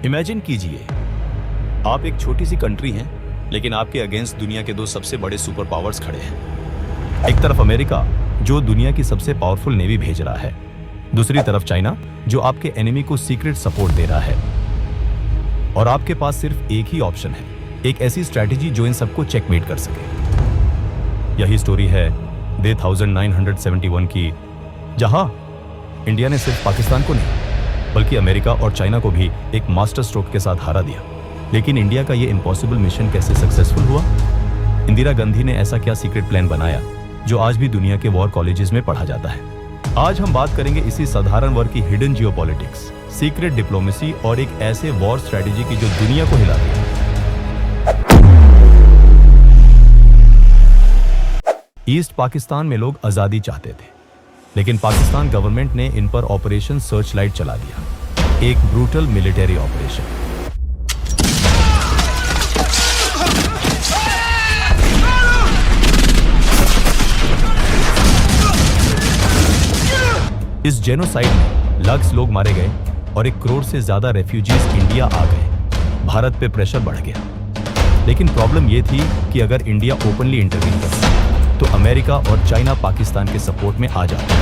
Imagine कीजिए, आप एक छोटी सी कंट्री हैं, लेकिन आपके अगेंस्ट दुनिया के दो सबसे बड़े सुपर पावर्स खड़े हैं। एक तरफ अमेरिका, जो दुनिया की सबसे पावरफुल नेवी भेज रहा है, दूसरी तरफ चाइना, जो आपके एनिमी को सीक्रेट सपोर्ट दे रहा है। और आपके पास सिर्फ एक ही ऑप्शन है, एक ऐसी स्ट्रैटेजी जो इन सबको चेकमेट कर सके। यही स्टोरी है डे 1971 की, जहां इंडिया ने सिर्फ पाकिस्तान को नहीं बल्कि अमेरिका और चाइना को भी एक मास्टर स्ट्रोक के साथ हरा दिया। लेकिन इंडिया का ये इम्पॉसिबल मिशन कैसे सक्सेसफुल हुआ? इंदिरा गांधी ने ऐसा क्या सीक्रेट प्लान बनाया जो आज भी दुनिया के वॉर कॉलेजेस में पढ़ा जाता है? आज हम बात करेंगे इसी साधारण वर्ग की हिडन जियोपॉलिटिक्स, सीक्रेट डिप्लोमेसी और एक ऐसे वॉर स्ट्रेटेजी की जो दुनिया को हिला दी। ईस्ट पाकिस्तान में लोग आजादी चाहते थे, लेकिन पाकिस्तान गवर्नमेंट ने इन पर ऑपरेशन सर्चलाइट चला दिया, एक ब्रूटल मिलिट्री ऑपरेशन। इस जेनोसाइड में लाख लोग मारे गए और 1 करोड़ से ज्यादा रेफ्यूजीज इंडिया आ गए। भारत पे प्रेशर बढ़ गया। लेकिन प्रॉब्लम यह थी कि अगर इंडिया ओपनली इंटरवीन करता तो अमेरिका और चाइना पाकिस्तान के सपोर्ट में आ जाते।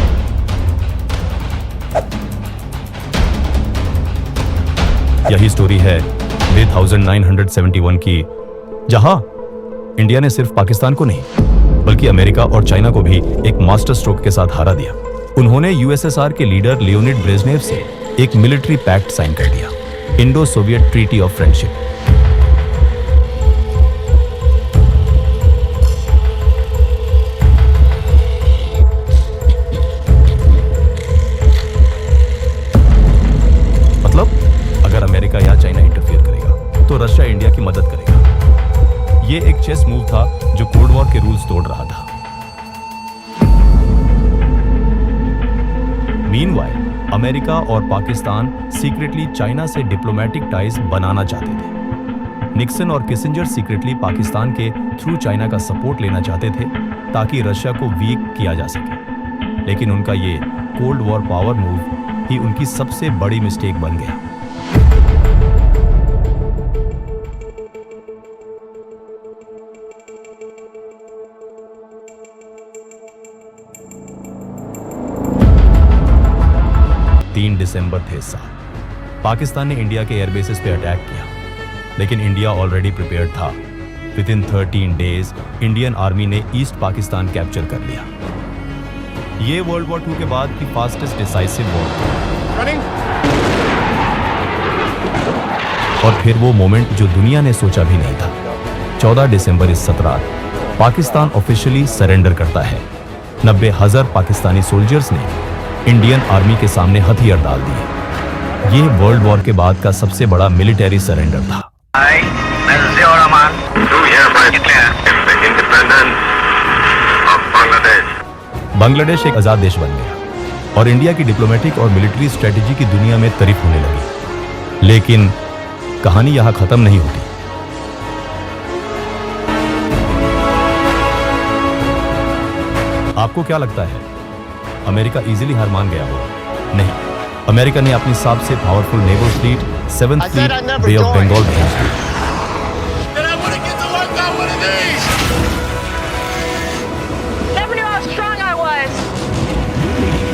यही स्टोरी है डे 1971 की, जहां इंडिया ने सिर्फ पाकिस्तान को नहीं बल्कि अमेरिका और चाइना को भी एक मास्टर स्ट्रोक के साथ हरा दिया। उन्होंने यूएसएसआर के लीडर लियोनिड ब्रेजनेव से एक मिलिट्री पैक्ट साइन कर दिया, Indo Soviet treaty of friendship. मतलब अगर अमेरिका या चाइना इंटरफियर करेगा तो रशिया इंडिया की मदद करेगा। यह एक चेस मूव था जो कोल्ड वॉर के रूल्स तोड़ रहा था। मीनवाइल अमेरिका और पाकिस्तान सीक्रेटली चाइना से डिप्लोमेटिक टाइज बनाना चाहते थे। निक्सन और किसिंजर सीक्रेटली पाकिस्तान के थ्रू चाइना का सपोर्ट लेना चाहते थे ताकि रशिया को वीक किया जा सके। लेकिन उनका ये कोल्ड वॉर पावर मूव ही उनकी सबसे बड़ी मिस्टेक बन गया। दिसंबर थे साल। पाकिस्तान ने इंडिया के एयरबेसेस पे अटैक किया, लेकिन इंडिया ऑलरेडी प्रिपेयर्ड था। विदिन 13 डेज इंडियन आर्मी ने ईस्ट पाकिस्तान कैप्चर कर लिया। ये वर्ल्ड वॉर 2 के बाद की फास्टेस्ट डिसाइसिव वॉर थी। और फिर वो मोमेंट जो दुनिया ने सोचा भी नहीं था। 14 दिसंबर इस रात पाकिस्तान ऑफिशियली सरेंडर करता है। 90,000 पाकिस्तानी सोल्जर्स ने इंडियन आर्मी के सामने हथियार डाल दिए। ये वर्ल्ड वॉर के बाद का सबसे बड़ा मिलिट्री सरेंडर था। बांग्लादेश एक आजाद देश बन गया और इंडिया की डिप्लोमेटिक और मिलिट्री स्ट्रेटेजी की दुनिया में तारीफ होने लगी। लेकिन कहानी यहां खत्म नहीं होती। आपको क्या लगता है अमेरिका इजीली हार मान गया हो? नहीं, अमेरिका ने अपनी सबसे powerful naval fleet 7th fleet Bay of Bengal भेज दी।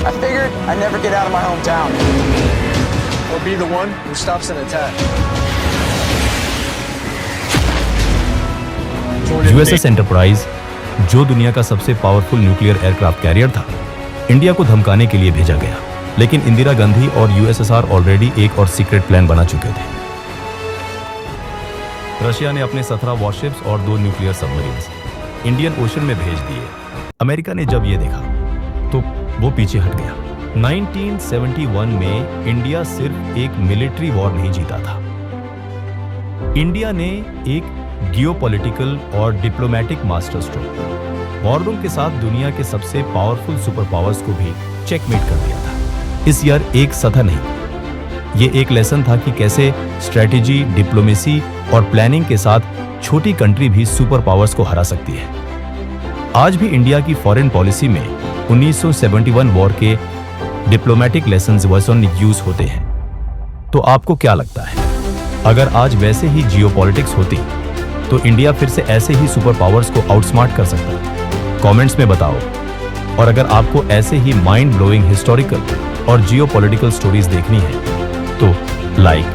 I figured I'd never get out of my hometown or be the one who stops an attack. USS enterprise, जो दुनिया का सबसे पावरफुल न्यूक्लियर एयरक्राफ्ट कैरियर था, इंडिया को धमकाने के लिए भेजा गया। लेकिन इंदिरा गांधी और यूएसएसआर ऑलरेडी एक और सीक्रेट प्लान बना चुके थे। रशिया ने अपने 17 वॉरशिप्स और 2 न्यूक्लियर सबमरीन्स इंडियन ओशन में भेज दिए। अमेरिका ने जब ये देखा तो वो पीछे हट गया। 1971 में इंडिया सिर्फ एक मिलिट्री वॉर नहीं जीता था, इंडिया ने एक जियोपॉलिटिकल और डिप्लोमेटिक मास्टर स्ट्रोक वॉरडूम के साथ दुनिया के सबसे पावरफुल सुपर पावर्स को भी चेकमेट कर दिया था। इस ईयर एक सथा नहीं, ये एक लेसन था कि कैसे स्ट्रेटेजी, डिप्लोमेसी और प्लानिंग के साथ छोटी कंट्री भी सुपर पावर्स को हरा सकती है। आज भी इंडिया की फॉरेन पॉलिसी में 1971 वॉर के डिप्लोमेटिक लेसन्स वर्सन यूज होते हैं। तो आपको क्या लगता है, अगर आज वैसे ही जियोपॉलिटिक्स होती तो इंडिया फिर से ऐसे ही सुपर पावर्स को आउटस्मार्ट कर सकता। कमेंट्स में बताओ। और अगर आपको ऐसे ही माइंड ब्लोइंग हिस्टोरिकल और जियोपॉलिटिकल स्टोरीज देखनी है तो लाइक,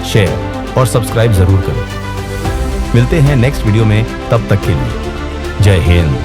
शेयर और सब्सक्राइब जरूर करो। मिलते हैं नेक्स्ट वीडियो में, तब तक के लिए जय हिंद।